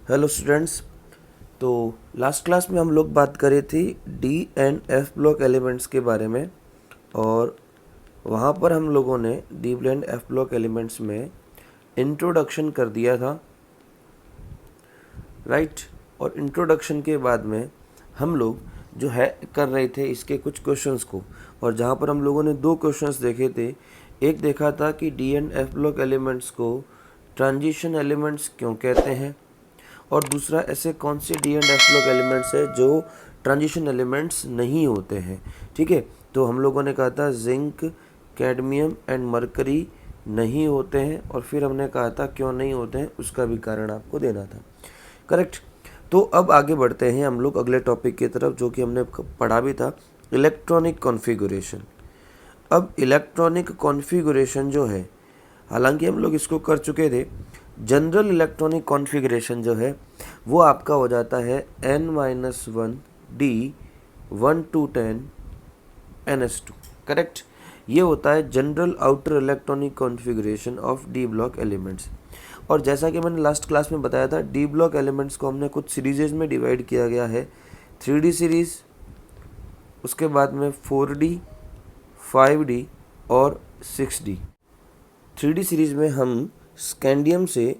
Hello students. तो last class में हम लोग बात करी थी D and F block elements के बारे में, और वहाँ पर हम लोगों ने D and F block elements में इंट्रोडक्शन कर दिया था, राइट। और इंट्रोडक्शन के बाद में हम लोग जो है कर रहे थे इसके कुछ क्वेश्चंस को, और जहाँ पर हम लोगों ने दो क्वेश्चंस देखे थे। एक देखा था कि D and F block elements को ट्रांजिशन एलिमेंट्स क्यों कहते हैं, और दूसरा ऐसे कौन से D and F block elements है जो ट्रांजिशन एलिमेंट्स नहीं होते हैं। ठीक है, तो हम लोगों ने कहा था जिंक, कैडमियम एंड मरकरी नहीं होते हैं, और फिर हमने कहा था क्यों नहीं होते हैं, उसका भी कारण आपको देना था। करेक्ट। तो अब आगे बढ़ते हैं हम लोग अगले टॉपिक की तरफ, जो कि हमने पढ़ा भी था, इलेक्ट्रॉनिक कॉन्फ़िगरेशन। अब इलेक्ट्रॉनिक कॉन्फ़िगरेशन जो है, हालांकि हम लोग इसको कर चुके थे। जनरल इलेक्ट्रॉनिक कॉन्फ़िगरेशन जो है वो आपका हो जाता है n-1d1 to 10 करेक्ट। ये होता है general outer electronic configuration of D block elements. और जैसा कि मैंने लास्ट क्लास में बताया था, डी ब्लॉक एलिमेंट्स को हमने कुछ सीरीजेज में डिवाइड किया गया है। 3D सीरीज़, उसके बाद में 4D, 5D और 6D। 3D सीरीज़ में हम स्कैंडियम से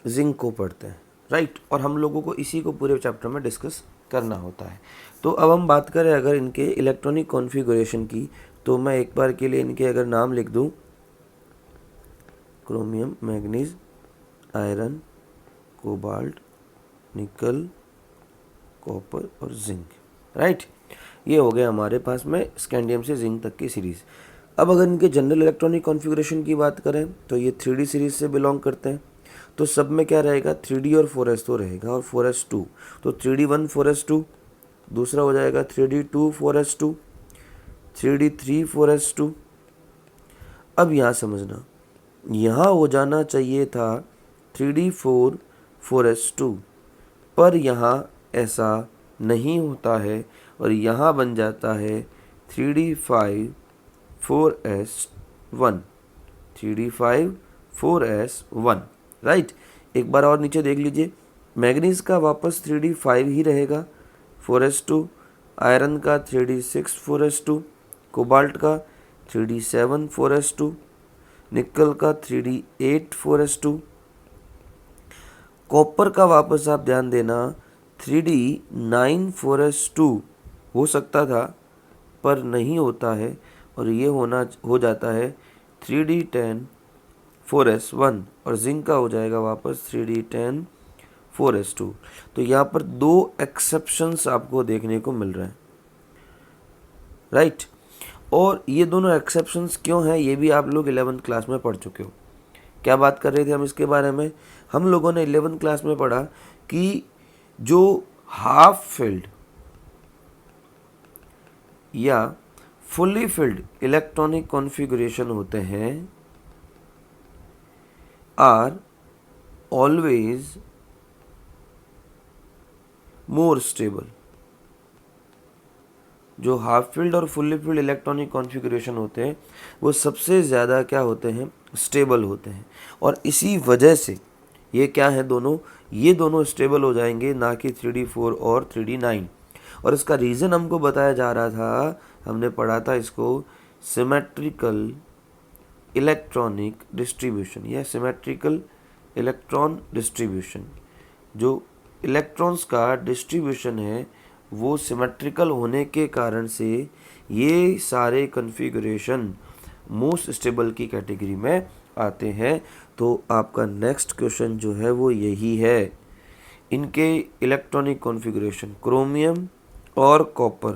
जिंक को पढ़ते हैं, राइट। और हम लोगों को इसी को पूरे चैप्टर में डिस्कस करना होता है। तो अब हम बात करें अगर इनके इलेक्ट्रॉनिक कॉन्फ़िगरेशन की, तो मैं एक बार के लिए इनके अगर नाम लिख दूं, क्रोमियम, मैग्नीज, आयरन, कोबाल्ट, निकल, कॉपर और जिंक, राइट। ये हो गया हमारे पास में स्कैंडियम से जिंक तक की सीरीज़। अब अगर इनके जनरल इलेक्ट्रॉनिक कॉन्फ़िगरेशन की बात करें तो ये 3D सीरीज़ से बिलोंग करते हैं। तो सब में क्या रहेगा, 3D और 4s तो रहेगा, और 4s2। तो 3D1 4s2, दूसरा हो जाएगा 3D2 4s2, 3D3 4s2। अब यहाँ समझना, यहाँ हो जाना चाहिए था 3D4 4s2, पर यहाँ ऐसा नहीं होता है, और यहाँ बन जाता है 3D5 4s1, 3D5 4s1, right. एक बार और नीचे देख लीजिए, मैग्नीज का वापस 3D5 ही रहेगा 4s2, आयरन का 3D6 4s2, कोबाल्ट का 3D7 4s2, निकल का 3D8 4s2, कॉपर का वापस आप ध्यान देना 3D9 4s2 हो सकता था पर नहीं होता है, और ये हो जाता है 3D10 4s1, और जिंक का हो जाएगा वापस 3D10 4s2। तो यहाँ पर दो एक्सेप्शंस आपको देखने को मिल रहे हैं, राइट। और ये दोनों एक्सेप्शंस क्यों हैं ये भी आप लोग 11th क्लास में पढ़ चुके हो। क्या बात कर रहे थे हम इसके बारे में, हम लोगों ने 11th क्लास में पढ़ा कि जो हाफ फिल्ड या फुली फिल्ड इलेक्ट्रॉनिक कॉन्फ़िगरेशन होते हैं आर ऑलवेज मोर स्टेबल। जो हाफ फील्ड और फुल्ली फील्ड इलेक्ट्रॉनिक कॉन्फ़िगरेशन होते हैं वो सबसे ज़्यादा क्या होते हैं, स्टेबल होते हैं। और इसी वजह से ये क्या है, ये दोनों स्टेबल हो जाएंगे, ना कि 3D4 और 3D9। और इसका रीज़न हमको बताया जा रहा था, हमने पढ़ा था इसको, सिमेट्रिकल इलेक्ट्रॉनिक डिस्ट्रीब्यूशन या सिमेट्रिकल इलेक्ट्रॉन डिस्ट्रीब्यूशन। जो इलेक्ट्रॉन्स का डिस्ट्रीब्यूशन है वो सिमेट्रिकल होने के कारण से ये सारे कॉन्फ़िगरेशन मोस्ट स्टेबल की कैटेगरी में आते हैं। तो आपका नेक्स्ट क्वेश्चन जो है वो यही है, इनके इलेक्ट्रॉनिक कॉन्फ़िगरेशन, क्रोमियम और कॉपर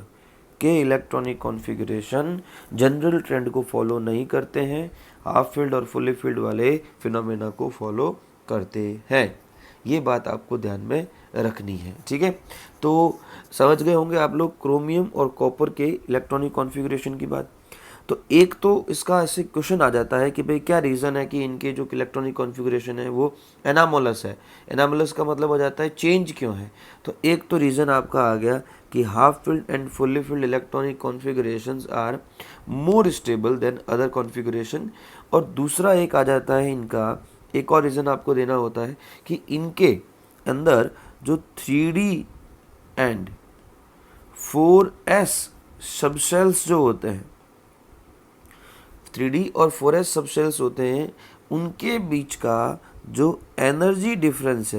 के इलेक्ट्रॉनिक कॉन्फ़िगरेशन जनरल ट्रेंड को फॉलो नहीं करते हैं, हाफ फील्ड और फुली फील्ड वाले फिनोमेना को फॉलो करते हैं। ये बात आपको ध्यान में रखनी है, ठीक है। तो समझ गए होंगे आप लोग क्रोमियम और कॉपर के इलेक्ट्रॉनिक कॉन्फ़िगरेशन की बात। तो एक तो इसका ऐसे क्वेश्चन आ जाता है कि भाई क्या रीज़न है कि इनके जो इलेक्ट्रॉनिक कॉन्फ़िगरेशन है वो एनामोलस है। एनामोलस का मतलब हो जाता है चेंज क्यों है। तो एक तो रीज़न आपका आ गया कि half field and fully field electronic configurations are more stable than other configuration. और दूसरा एक आ जाता है इनका, एक और रीज़न आपको देना होता है कि इनके अंदर जो 3D एंड 4s सबसेल्स जो होते हैं, 3D और 4s सबसेल्स होते हैं, उनके बीच का जो एनर्जी डिफरेंस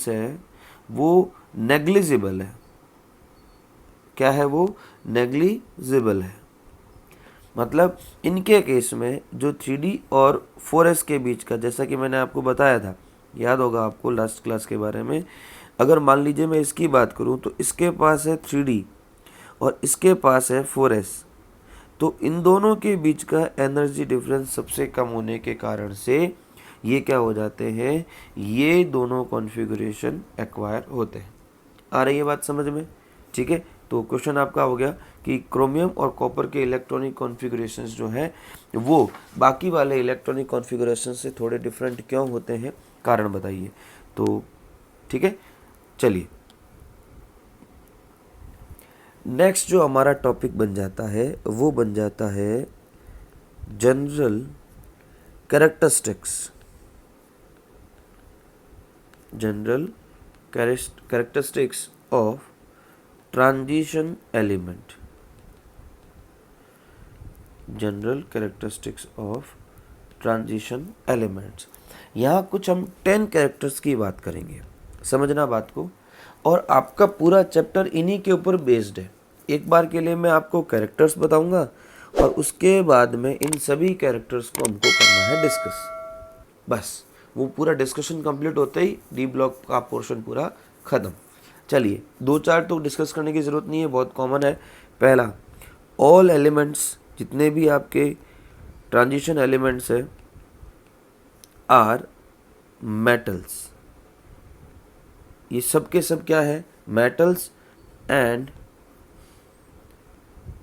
है वो नेग्लिजिबल है। क्या है वो? नेग्लिजिबल है। मतलब इनके केस में जो 3D और 4s के बीच का, जैसा कि मैंने आपको बताया था, याद होगा आपको लास्ट क्लास के बारे में, अगर मान लीजिए मैं इसकी बात करूं तो इसके पास है 3D और इसके पास है 4s, तो इन दोनों के बीच का एनर्जी डिफरेंस सबसे कम होने के कारण से ये क्या हो जाते हैं, ये दोनों कॉन्फ़िगरेशन एक्वायर होते हैं। आ रही है बात समझ में? ठीक है, तो क्वेश्चन आपका हो गया कि क्रोमियम और कॉपर के इलेक्ट्रॉनिक कॉन्फ़िगरेशंस जो हैं वो बाकी वाले इलेक्ट्रॉनिक कॉन्फ़िगरेशन से थोड़े डिफरेंट क्यों होते हैं, कारण बताइए। तो ठीक है, चलिए नेक्स्ट जो हमारा टॉपिक बन जाता है वो बन जाता है general characteristics. General characteristics of transition element. General characteristics of transition elements. यहाँ कुछ हम 10 कैरेक्टर्स की बात करेंगे, समझना बात को, और आपका पूरा चैप्टर इन्हीं के ऊपर बेस्ड है। एक बार के लिए मैं आपको कैरेक्टर्स बताऊंगा और उसके बाद में इन सभी कैरेक्टर्स को हमको करना है डिस्कस। बस वो पूरा डिस्कशन कंप्लीट होते ही डी ब्लॉक का पोर्शन पूरा ख़त्म। चलिए 2-4 तो डिस्कस करने की ज़रूरत नहीं है, बहुत कॉमन है। पहला, ऑल एलिमेंट्स, जितने भी आपके ट्रांजिशन एलिमेंट्स है, आर मेटल्स। ये सब के सब क्या है? Metals and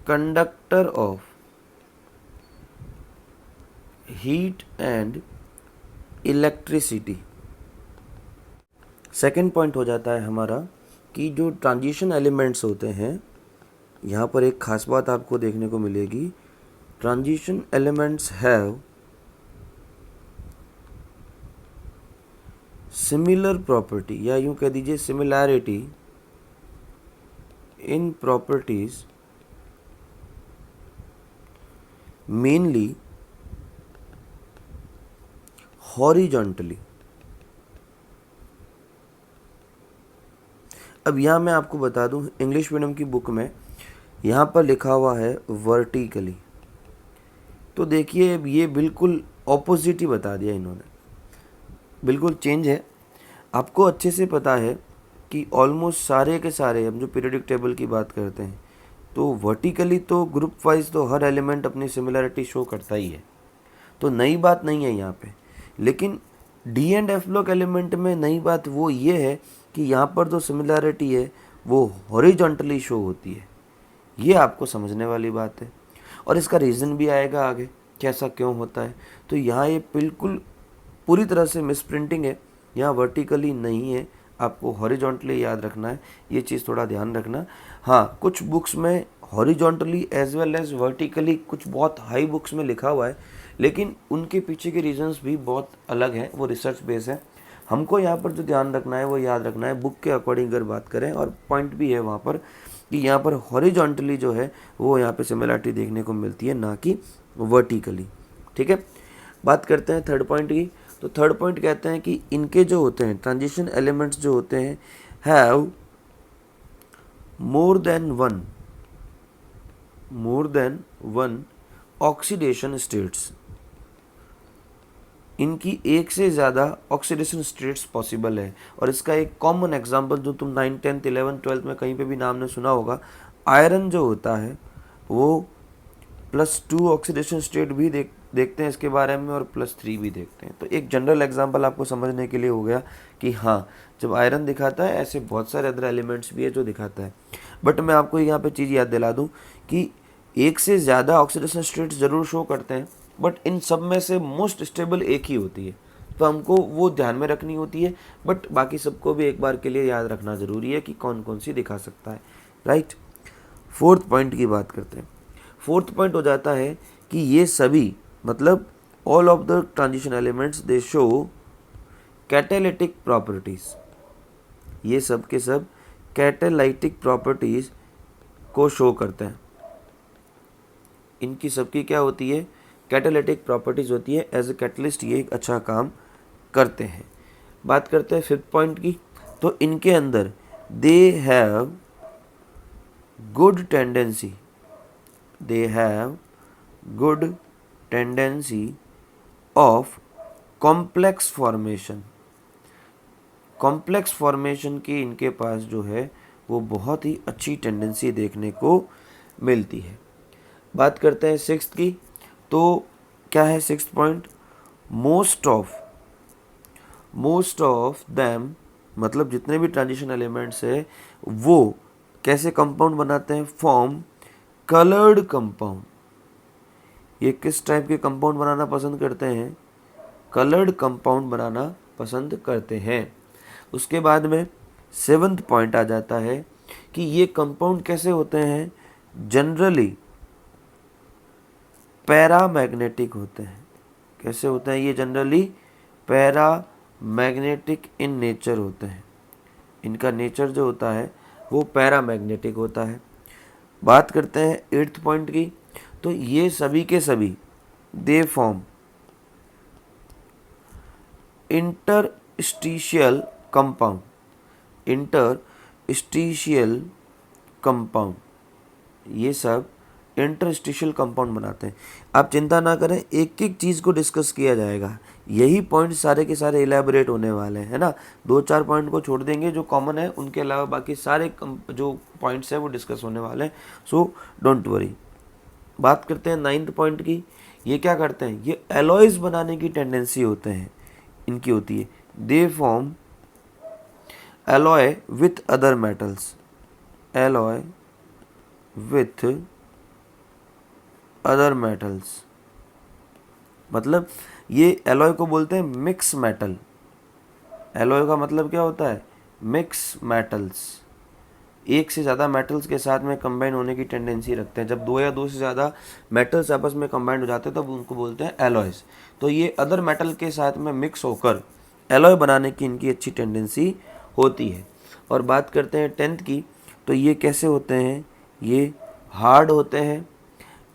conductor of heat and electricity. Second point हो जाता है हमारा कि जो ट्रांजिशन एलिमेंट्स होते हैं, यहाँ पर एक खास बात आपको देखने को मिलेगी, transition elements have similar property, या यूं कह दीजिए सिमिलैरिटी इन प्रॉपर्टीज, मेनली हॉरिजॉन्टली। अब यहाँ मैं आपको बता दूं, इंग्लिश मीडियम की बुक में यहाँ पर लिखा हुआ है वर्टिकली, तो देखिए अब ये बिल्कुल ऑपोजिट ही बता दिया इन्होंने, बिल्कुल चेंज है। आपको अच्छे से पता है कि ऑलमोस्ट सारे के सारे, हम जो पीरियोडिक टेबल की बात करते हैं, तो वर्टिकली तो ग्रुप वाइज तो हर एलिमेंट अपनी सिमिलरिटी शो करता ही है, तो नई बात नहीं है यहाँ पे। लेकिन D and F block element में नई बात वो ये है कि यहाँ पर जो सिमिलरिटी है वो हॉरिजॉन्टली शो होती है। ये आपको समझने वाली बात है, और इसका रीज़न भी आएगा आगे कि ऐसा क्यों होता है। तो यहाँ ये बिल्कुल पूरी तरह से मिसप्रिंटिंग है, यहाँ वर्टिकली नहीं है, आपको हॉरिजॉन्टली याद रखना है, ये चीज़ थोड़ा ध्यान रखना। हाँ, कुछ बुक्स में horizontally as well as vertically, कुछ बहुत हाई बुक्स में लिखा हुआ है, लेकिन उनके पीछे के रीजंस भी बहुत अलग हैं, वो रिसर्च बेस है। हमको यहाँ पर जो ध्यान रखना है वो याद रखना है, बुक के अकॉर्डिंग अगर बात करें, और पॉइंट भी है वहाँ पर कि यहाँ पर हॉरिजॉन्टली जो है वो यहाँ पे सिमिलरिटी देखने को मिलती है, ना कि वर्टिकली। ठीक है, बात करते हैं थर्ड पॉइंट की। तो थर्ड पॉइंट कहते हैं कि इनके जो होते हैं ट्रांजिशन एलिमेंट्स जो होते हैं, have more than one oxidation states. इनकी एक से ज़्यादा ऑक्सीडेशन स्टेट्स पॉसिबल है, और इसका एक कॉमन एग्जांपल जो तुम 9, 10, 11, 12 में कहीं पे भी नाम ने सुना होगा, आयरन जो होता है वो +2 ऑक्सीडेशन स्टेट भी देखते हैं इसके बारे में, और +3 भी देखते हैं। तो एक जनरल एग्जांपल आपको समझने के लिए हो गया कि हाँ, जब आयरन दिखाता है ऐसे बहुत सारे अदर एलिमेंट्स भी है जो दिखाता है। बट मैं आपको यहाँ पे चीज़ याद दिला दूँ कि एक से ज़्यादा ऑक्सीडेशन स्टेट्स ज़रूर शो करते हैं, बट इन सब में से मोस्ट स्टेबल एक ही होती है, तो हमको वो ध्यान में रखनी होती है। बट बाकी सबको भी एक बार के लिए याद रखना ज़रूरी है कि कौन कौन सी दिखा सकता है, राइट। फोर्थ पॉइंट की बात करते हैं। फोर्थ पॉइंट हो जाता है कि ये सभी, मतलब all of the transition elements they show catalytic properties. ये सब के सब कैटालाइटिक प्रॉपर्टीज को शो करते हैं। इनकी सबकी क्या होती है, कैटालिटिक प्रॉपर्टीज होती है। एज ए कैटलिस्ट ये एक अच्छा काम करते हैं। बात करते हैं फिफ्थ पॉइंट की, तो इनके अंदर they have good tendency, they have good tendency of complex formation. Complex formation की इनके पास जो है वो बहुत ही अच्छी टेंडेंसी देखने को मिलती है। बात करते हैं सिक्स्थ की, तो क्या है sixth point, most of them, मतलब जितने भी ट्रांजिशन एलिमेंट्स है वो कैसे कंपाउंड बनाते हैं, फॉर्म कलर्ड कंपाउंड। ये किस टाइप के कंपाउंड बनाना पसंद करते हैं, कलर्ड कंपाउंड बनाना पसंद करते हैं। उसके बाद में सेवंथ पॉइंट आ जाता है कि ये कंपाउंड कैसे होते हैं, जनरली पैरामैग्नेटिक होते हैं। कैसे होते हैं ये, जनरली पैरामैग्नेटिक इन नेचर होते हैं। इनका नेचर जो होता है वो पैरामैग्नेटिक होता है। बात करते हैं एट्थ पॉइंट की, तो ये सभी के सभी they form interstitial compound, interstitial compound, ये सब इंटरस्टिशियल कंपाउंड बनाते हैं। आप चिंता ना करें, एक एक चीज़ को डिस्कस किया जाएगा। यही पॉइंट सारे के सारे इलेबोरेट होने वाले हैं, है ना। 2-4 पॉइंट को छोड़ देंगे जो कॉमन है, उनके अलावा बाकी सारे जो पॉइंट्स हैं वो डिस्कस होने वाले हैं। So don't worry. बात करते हैं नाइन्थ पॉइंट की, ये क्या करते हैं, ये एलॉयज बनाने की टेंडेंसी होते हैं, इनकी होती है। They form alloy with other metals, alloy with other metals, मतलब ये एलॉय को बोलते हैं मिक्स मेटल। एलॉय का मतलब क्या होता है, मिक्स मेटल्स। एक से ज़्यादा मेटल्स के साथ में कंबाइन होने की टेंडेंसी रखते हैं। जब दो या दो से ज़्यादा मेटल्स आपस में कंबाइंड हो जाते हैं तब उनको बोलते हैं एलॉयज। तो ये अदर मेटल के साथ में मिक्स होकर एलॉय बनाने की इनकी अच्छी टेंडेंसी होती है। और बात करते हैं टेंथ की, तो ये कैसे होते हैं, ये हार्ड होते हैं,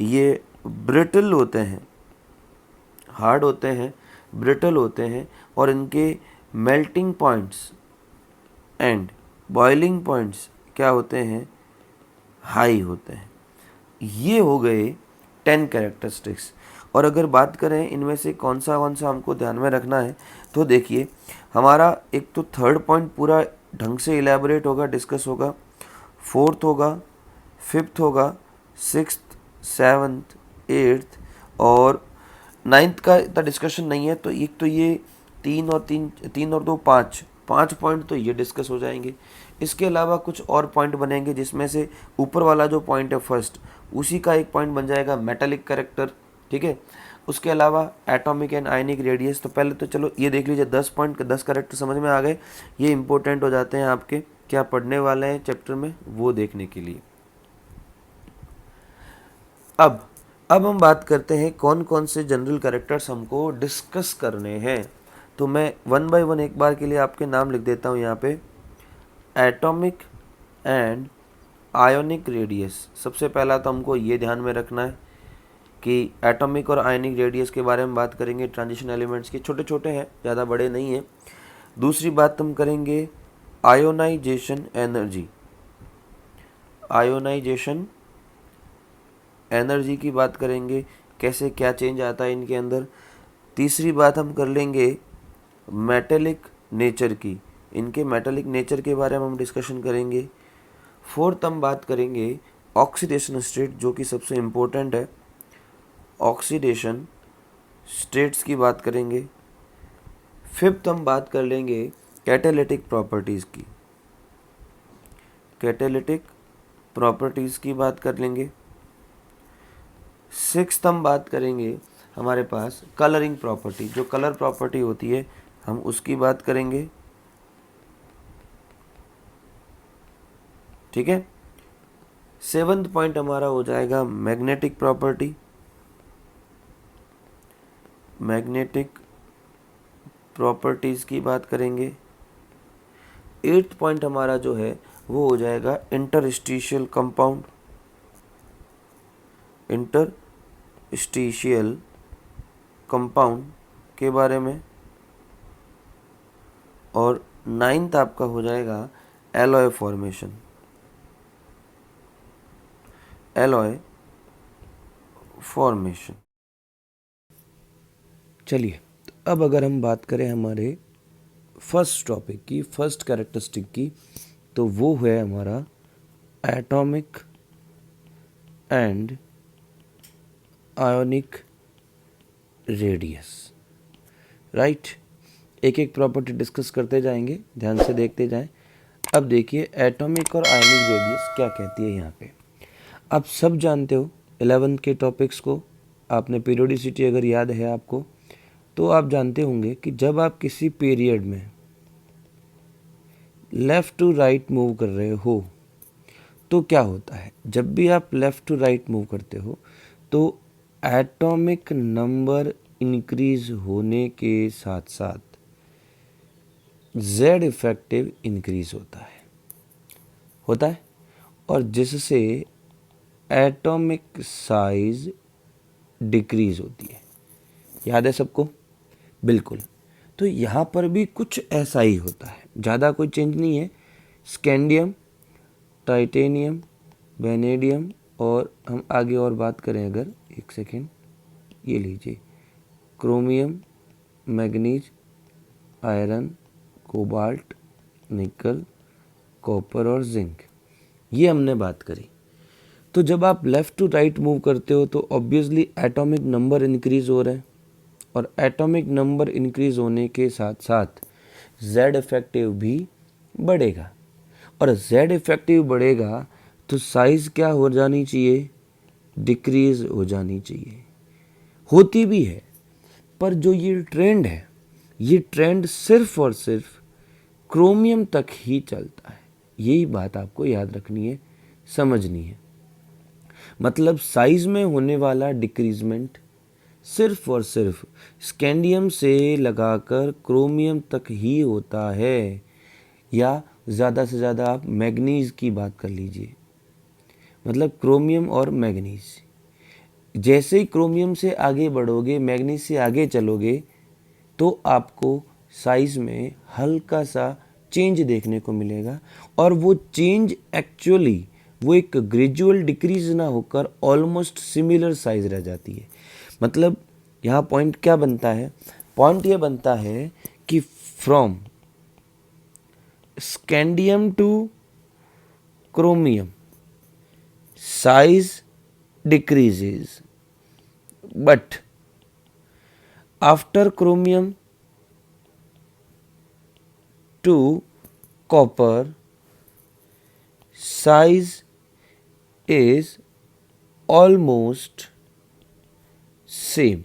ये ब्रिटल होते हैं, हार्ड होते हैं, ब्रिटल होते हैं, और इनके melting points and boiling points क्या होते हैं, हाई होते हैं। ये हो गए 10 कैरेक्टरिस्टिक्स। और अगर बात करें इनमें से कौन सा हमको ध्यान में रखना है, तो देखिए हमारा एक तो थर्ड पॉइंट पूरा ढंग से इलेबोरेट होगा, डिस्कस होगा, फोर्थ होगा, फिफ्थ होगा, सिक्स्थ, सेवन्थ, एट्थ और नाइन्थ का इतना डिस्कशन नहीं है। तो एक तो ये तीन और दो पाँच पॉइंट तो ये डिस्कस हो जाएंगे। इसके अलावा कुछ और पॉइंट बनेंगे, जिसमें से ऊपर वाला जो पॉइंट है फर्स्ट, उसी का एक पॉइंट बन जाएगा मेटालिक कैरेक्टर, ठीक है। उसके अलावा एटॉमिक एंड आयनिक रेडियस। तो पहले तो चलो ये देख लीजिए, 10 पॉइंट 10 कैरेक्टर समझ में आ गए। ये इंपॉर्टेंट हो जाते हैं आपके, क्या पढ़ने वाले हैं चैप्टर में वो देखने के लिए। अब हम बात करते हैं कौन कौन से जनरल कैरेक्टर्स हमको डिस्कस करने हैं। तो मैं वन बाय वन एक बार के लिए आपके नाम लिख देता हूँ यहाँ पे। एटॉमिक एंड आयोनिक रेडियस, सबसे पहला तो हमको ये ध्यान में रखना है कि एटॉमिक और आयनिक रेडियस के बारे में बात करेंगे। ट्रांजिशन एलिमेंट्स के छोटे छोटे हैं, ज़्यादा बड़े नहीं हैं। दूसरी बात हम करेंगे आयोनाइजेशन एनर्जी, आयोनाइजेशन एनर्जी की बात करेंगे, कैसे क्या चेंज आता है इनके अंदर। तीसरी बात हम कर लेंगे मेटेलिक नेचर की, इनके मेटेलिक नेचर के बारे में हम डिस्कशन करेंगे। फोर्थ हम बात करेंगे ऑक्सीडेशन स्टेट, जो कि सबसे इम्पोर्टेंट है, ऑक्सीडेशन स्टेट्स की बात करेंगे। फिफ्थ हम बात कर लेंगे कैटालिटिक प्रॉपर्टीज़ की, कैटालिटिक प्रॉपर्टीज़ की बात कर लेंगे। सिक्स्थ हम बात करेंगे हमारे पास कलरिंग प्रॉपर्टी, जो कलर प्रॉपर्टी होती है हम उसकी बात करेंगे, ठीक है। सेवंथ पॉइंट हमारा हो जाएगा मैग्नेटिक प्रॉपर्टी। मैग्नेटिक प्रॉपर्टीज़ की बात करेंगे। 8th पॉइंट हमारा जो है वो हो जाएगा इंटरस्टिशियल कंपाउंड, इंटरस्टिशियल कंपाउंड के बारे में। और 9th आपका हो जाएगा एलॉय फॉर्मेशन, एलॉय फॉर्मेशन। चलिए, तो अब अगर हम बात करें हमारे फर्स्ट टॉपिक की, फर्स्ट कैरेक्टरिस्टिक की, तो वो है हमारा atomic and ionic radius, right. एक एक प्रॉपर्टी डिस्कस करते जाएंगे, ध्यान से देखते जाएं। अब देखिए एटॉमिक और आयोनिक रेडियस क्या कहती है यहाँ पे। आप सब जानते हो 11th के टॉपिक्स को, आपने पीरियोडिसिटी अगर याद है आपको तो आप जानते होंगे कि जब आप किसी पीरियड में लेफ़्ट टू राइट मूव कर रहे हो तो क्या होता है। जब भी आप लेफ़्ट टू राइट मूव करते हो तो एटॉमिक नंबर इंक्रीज होने के साथ साथ जेड इफेक्टिव इंक्रीज होता है और जिससे एटॉमिक साइज डिक्रीज होती है। याद है सबको? बिल्कुल। तो यहाँ पर भी कुछ ऐसा ही होता है, ज़्यादा कोई चेंज नहीं है। स्कैंडियम, टाइटेनियम, वेनेडियम और हम आगे और बात करें अगर, एक सेकेंड, ये लीजिए, क्रोमियम, मैग्नीज, आयरन, कोबाल्ट, निकल, कॉपर और जिंक, ये हमने बात करी। तो जब आप लेफ़्ट टू राइट मूव करते हो तो ऑब्वियसली एटॉमिक नंबर इंक्रीज हो रहे हैं और एटॉमिक नंबर इंक्रीज होने के साथ साथ जेड इफेक्टिव भी बढ़ेगा और जेड इफेक्टिव बढ़ेगा तो साइज़ क्या हो जानी चाहिए, डिक्रीज हो जानी चाहिए। होती भी है, पर जो ये ट्रेंड है, ये ट्रेंड सिर्फ और सिर्फ क्रोमियम तक ही चलता है। यही बात आपको याद रखनी है, समझनी है। मतलब साइज में होने वाला डिक्रीजमेंट सिर्फ और सिर्फ स्कैंडियम से लगाकर क्रोमियम तक ही होता है, या ज़्यादा से ज़्यादा आप मैग्नीज की बात कर लीजिए, मतलब क्रोमियम और मैग्नीज। जैसे ही क्रोमियम से आगे बढ़ोगे, मैग्नीज से आगे चलोगे, तो आपको साइज में हल्का सा चेंज देखने को मिलेगा और वो चेंज एक्चुअली वो एक ग्रेजुअल डिक्रीज ना होकर ऑलमोस्ट सिमिलर साइज रह जाती है। मतलब यहाँ पॉइंट क्या बनता है, पॉइंट ये बनता है कि from scandium to chromium size decreases, but after chromium to copper size is almost same।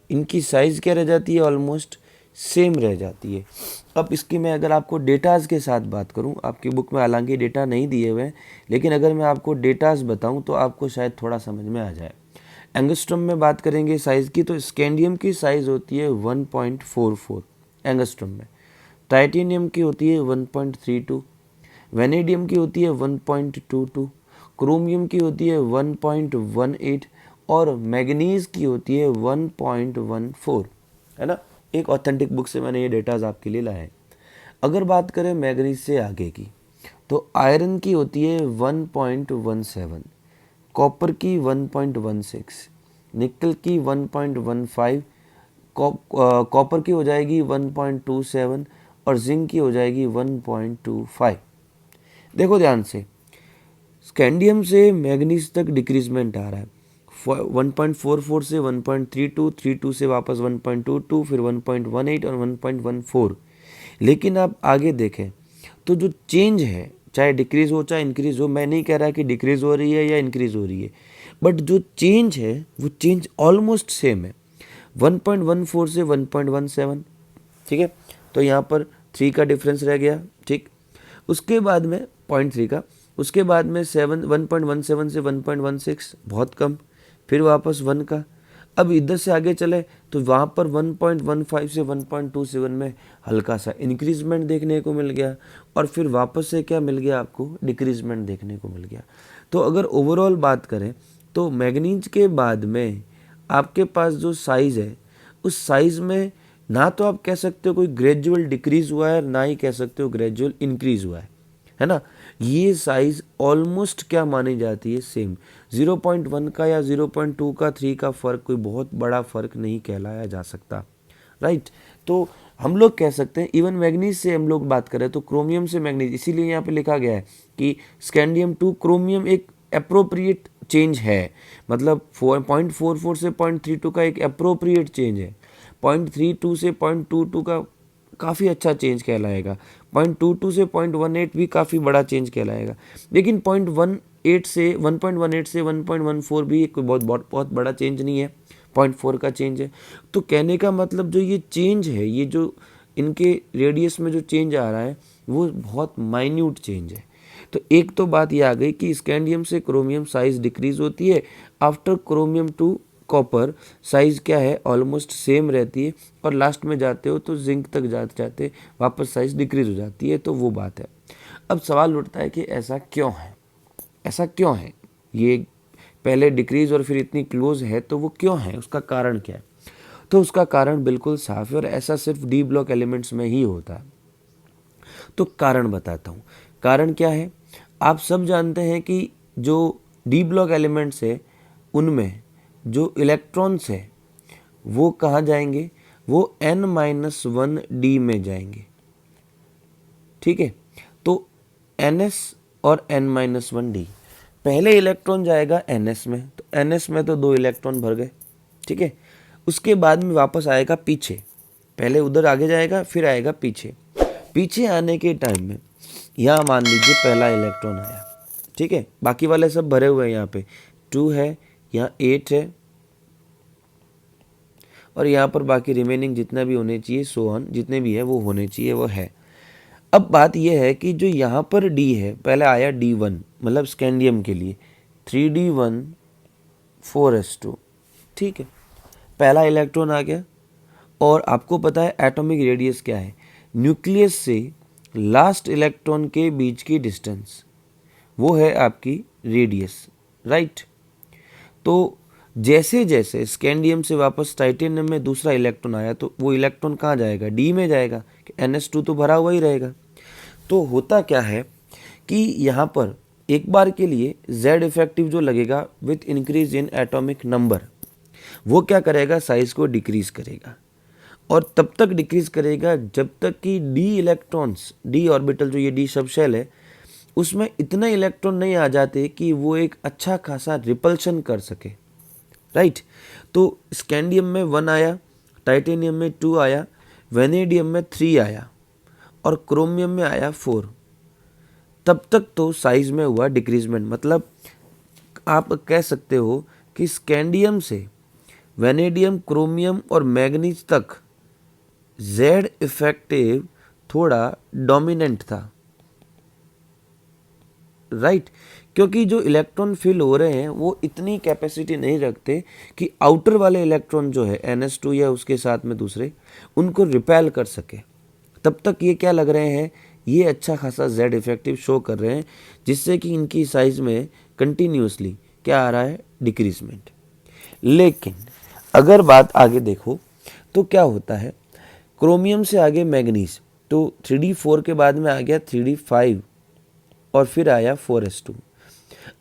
इनकी साइज क्या रह जाती है, ऑलमोस्ट सेम रह जाती है। अब इसकी मैं अगर आपको डेटाज के साथ बात करूं, आपकी बुक में हालांकि डेटा नहीं दिए हुए हैं, लेकिन अगर मैं आपको डेटाज बताऊं तो आपको शायद थोड़ा समझ में आ जाए। एंगस्ट्रॉम में बात करेंगे साइज़ की, तो स्कैंडियम की साइज़ होती है 1.44 एंगस्ट्रॉम में, टाइटेनियम की होती है 1.32, वेनेडियम की होती है 1.22, क्रोमियम की होती है 1.18 और मैग्नीज की होती है 1.14, है ना। एक ऑथेंटिक बुक से मैंने ये डेटाज आपके लिए लाया है। अगर बात करें मैग्नीज से आगे की, तो आयरन की होती है 1.17, कॉपर की 1.16, निकल की 1.15, कॉपर की हो जाएगी 1.27 और जिंक की हो जाएगी 1.25। देखो ध्यान से, स्कैंडियम से मैग्नीज तक डिक्रीजमेंट आ रहा है, 1.44 से 1.32, 32 से वापस 1.22, फिर 1.18 और 1.14। लेकिन आप आगे देखें तो जो चेंज है, चाहे डिक्रीज हो चाहे इंक्रीज हो, मैं नहीं कह रहा कि डिक्रीज हो रही है या इंक्रीज हो रही है, बट जो चेंज है वो चेंज ऑलमोस्ट सेम है, 1.14 से 1.17। ठीक है, तो यहाँ पर 3 का डिफरेंस रह गया। ठीक, उसके बाद में 0.3 का, उसके बाद में 1.17 से 1.16 बहुत कम, फिर वापस 1 का। अब इधर से आगे चले तो वहाँ पर 1.15 से 1.27 में हल्का सा इंक्रीजमेंट देखने को मिल गया, और फिर वापस से क्या मिल गया आपको, डिक्रीजमेंट देखने को मिल गया। तो अगर ओवरऑल बात करें तो मैग्नीज के बाद में आपके पास जो साइज़ है, उस साइज़ में ना तो आप कह सकते हो कोई ग्रेजुअल डिक्रीज हुआ है, ना ही कह सकते हो ग्रेजुअल इंक्रीज हुआ है ना। ये साइज ऑलमोस्ट क्या मानी जाती है, सेम। 0.1 का या 0.2 का 3 का फ़र्क कोई बहुत बड़ा फ़र्क नहीं कहलाया जा सकता, राइट। तो हम लोग कह सकते हैं, इवन मैग्नीज से हम लोग बात करें तो क्रोमियम से मैग्नीज, इसीलिए यहाँ पे लिखा गया है कि स्कैंडियम टू क्रोमियम एक अप्रोप्रिएट चेंज है, मतलब 0.44 से 0.32 का एक अप्रोप्रिएट चेंज है, 0.32 से 0.22 का काफ़ी अच्छा चेंज कहलाएगा, 0.22 से 0.18 भी काफ़ी बड़ा चेंज कहलाएगा, लेकिन 0.18 से 1.14 भी कोई बहुत बड़ा चेंज नहीं है, 0.4 का चेंज है। तो कहने का मतलब जो ये चेंज है, ये जो इनके रेडियस में जो चेंज आ रहा है वो बहुत माइन्यूट चेंज है। तो एक तो बात ये आ गई कि स्कैंडियम से क्रोमियम साइज डिक्रीज होती है, after chromium to copper size क्या है, ऑलमोस्ट सेम रहती है, और लास्ट में जाते हो तो जिंक तक जाते जाते वापस साइज़ डिक्रीज हो जाती है। तो वो बात है। अब सवाल उठता है कि ऐसा क्यों है, ऐसा क्यों है, ये पहले डिक्रीज और फिर इतनी क्लोज है, तो वो क्यों है, उसका कारण क्या है। तो उसका कारण बिल्कुल साफ है, और ऐसा सिर्फ डी ब्लॉक एलिमेंट्स में ही होता है। तो कारण बताता हूँ, कारण क्या है। आप सब जानते हैं कि जो डी ब्लॉक एलिमेंट्स है उनमें जो इलेक्ट्रॉन्स है वो कहाँ जाएंगे, वो n-1 डी में जाएंगे, ठीक है। तो ns और n-1 डी, पहले इलेक्ट्रॉन जाएगा ns में, तो ns में तो 2 इलेक्ट्रॉन भर गए, ठीक है। उसके बाद में वापस आएगा पीछे, पहले उधर आगे जाएगा फिर आएगा पीछे। पीछे आने के टाइम में यहाँ मान लीजिए पहला इलेक्ट्रॉन आया, ठीक है, बाकी वाले सब भरे हुए हैं, यहाँ पे 2 है, यहाँ 8 है, और यहाँ पर बाकी रिमेनिंग जितना भी होने चाहिए, सो ऑन जितने भी है वो होने चाहिए, वो है। अब बात यह है कि जो यहाँ पर डी है, पहले आया D1, मतलब स्कैंडियम के लिए 3D1 4s2, ठीक है, पहला इलेक्ट्रॉन आ गया। और आपको पता है एटॉमिक रेडियस क्या है, न्यूक्लियस से लास्ट इलेक्ट्रॉन के बीच की डिस्टेंस, वो है आपकी रेडियस, राइट। तो जैसे जैसे स्कैंडियम से वापस टाइटेनियम में दूसरा इलेक्ट्रॉन आया, तो वो इलेक्ट्रॉन कहाँ जाएगा, डी में जाएगा, कि NS2 तो भरा हुआ ही रहेगा। तो होता क्या है कि यहाँ पर एक बार के लिए Z इफेक्टिव जो लगेगा with increase in atomic number, वो क्या करेगा, साइज को डिक्रीज करेगा, और तब तक डिक्रीज करेगा जब तक कि डी इलेक्ट्रॉन्स, डी ऑर्बिटल जो ये डी सब शेल है, उसमें इतने इलेक्ट्रॉन नहीं आ जाते कि वो एक अच्छा खासा रिपल्शन कर सके, राइट। तो स्कैंडियम में 1 आया, टाइटेनियम में 2 आया, वेनेडियम में 3 आया, और क्रोमियम में आया 4। तब तक तो साइज में हुआ डिक्रीजमेंट, मतलब आप कह सकते हो कि स्कैंडियम से वेनेडियम, क्रोमियम और मैग्नीज तक Z इफेक्टिव थोड़ा डोमिनेंट था, राइट। क्योंकि जो इलेक्ट्रॉन फिल हो रहे हैं वो इतनी कैपेसिटी नहीं रखते कि आउटर वाले इलेक्ट्रॉन जो है NS2 या उसके साथ में दूसरे, उनको रिपेल कर सके। तब तक ये क्या लग रहे हैं, ये अच्छा खासा Z इफेक्टिव शो कर रहे हैं, जिससे कि इनकी साइज में कंटिन्यूसली क्या आ रहा है, डिक्रीजमेंट। लेकिन अगर बात आगे देखो तो क्या होता है, क्रोमियम से आगे मैग्नीज, तो 3D4 के बाद में आ गया 3D5, और फिर आया 4s2।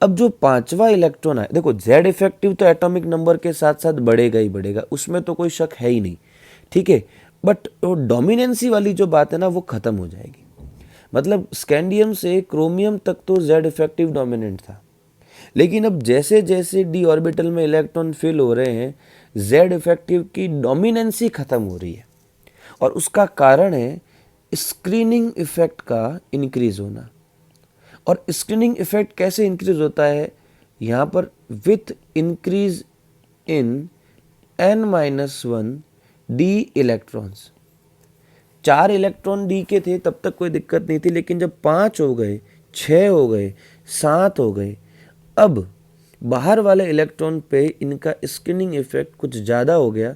अब जो पांचवा इलेक्ट्रॉन आया, देखो Z इफेक्टिव तो एटॉमिक नंबर के साथ साथ बढ़ेगा ही बढ़ेगा, उसमें तो कोई शक है ही नहीं, ठीक है। बट वो डोमिनेंसी वाली जो बात है ना, वो खत्म हो जाएगी। मतलब स्कैंडियम से क्रोमियम तक तो Z इफेक्टिव डोमिनेंट था, लेकिन अब जैसे जैसे डी ऑर्बिटल में इलेक्ट्रॉन फिल हो रहे हैं, Z इफेक्टिव की डोमिनेंसी खत्म हो रही है, और उसका कारण है स्क्रीनिंग इफेक्ट का इंक्रीज होना। और स्क्रीनिंग इफेक्ट कैसे इंक्रीज होता है, यहाँ पर with increase in n-1 D electrons. 4 electron D के थे तब तक कोई दिक्कत नहीं थी, लेकिन जब 5 हो गए, 6 हो गए, 7 हो गए, अब बाहर वाले इलेक्ट्रॉन पे इनका स्क्रीनिंग इफेक्ट कुछ ज़्यादा हो गया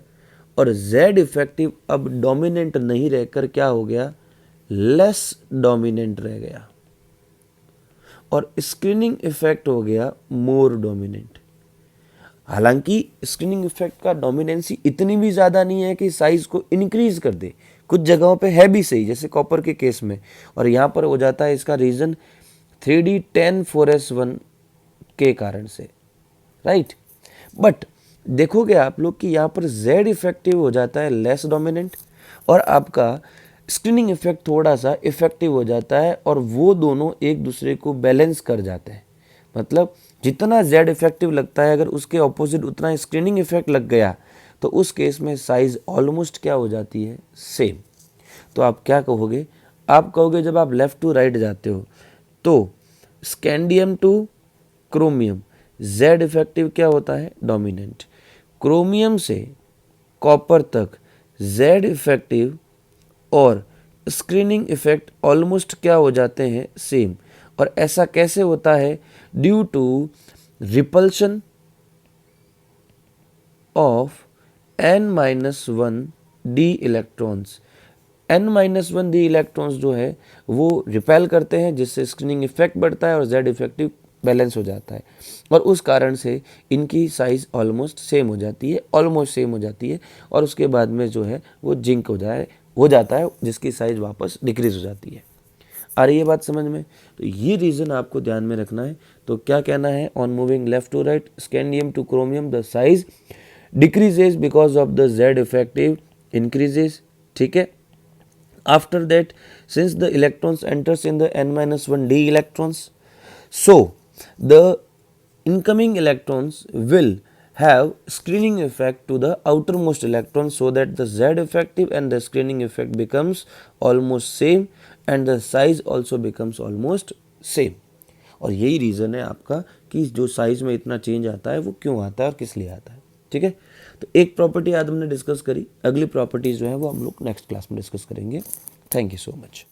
और Z इफेक्टिव अब डोमिनेंट नहीं रहकर क्या हो गया, लेस डोमिनेंट रह गया और स्क्रीनिंग इफेक्ट हो गया मोर डोमिनेंट। हालांकि स्क्रीनिंग इफेक्ट का डोमिनेंसी इतनी भी ज़्यादा नहीं है कि साइज को इंक्रीज कर दे, कुछ जगहों पे है भी सही, जैसे कॉपर के केस में, और यहाँ पर हो जाता है इसका रीज़न 3D10 4s1 के कारण से, राइट। बट देखोगे आप लोग कि यहाँ पर Z इफेक्टिव हो जाता है लेस डोमिनेंट और आपका स्क्रीनिंग इफेक्ट थोड़ा सा इफेक्टिव हो जाता है और वो दोनों एक दूसरे को बैलेंस कर जाते हैं। मतलब जितना Z इफेक्टिव लगता है अगर उसके ऑपोजिट उतना स्क्रीनिंग इफेक्ट लग गया तो उस केस में साइज ऑलमोस्ट क्या हो जाती है, सेम। तो आप क्या कहोगे, आप कहोगे जब आप लेफ्ट टू राइट जाते हो तो scandium to chromium Z effective क्या होता है, डोमिनेंट। क्रोमियम से कॉपर तक Z इफेक्टिव और स्क्रीनिंग इफेक्ट ऑलमोस्ट क्या हो जाते हैं, सेम। और ऐसा कैसे होता है, due to repulsion of n-1 d electrons. n-1 d electrons जो है वो रिपेल करते हैं जिससे स्क्रीनिंग इफेक्ट बढ़ता है और Z इफेक्टिव बैलेंस हो जाता है और उस कारण से इनकी साइज ऑलमोस्ट सेम हो जाती है, ऑलमोस्ट सेम हो जाती है और उसके बाद में जो है वो जिंक हो जाता है जिसकी साइज वापस डिक्रीज हो जाती है। आ रही है बात समझ में? तो ये रीज़न आपको ध्यान में रखना है। तो क्या कहना है, on moving left to right scandium to chromium the size decreases because of the Z effective increases, ठीक है। After that since the electrons enters in the n-1 d electrons, so the incoming electrons will have screening effect to the outermost electrons so that the Z effective and the screening effect becomes almost same and the size also becomes almost same। और यही reason है आपका कि जो size में इतना change आता है वो क्यों आता है और किस लिए आता है, ठीक है। तो एक प्रॉपर्टी आज हमने डिस्कस करी, अगली प्रॉपर्टीज जो है वो हम लोग नेक्स्ट क्लास में डिस्कस करेंगे। Thank you so much.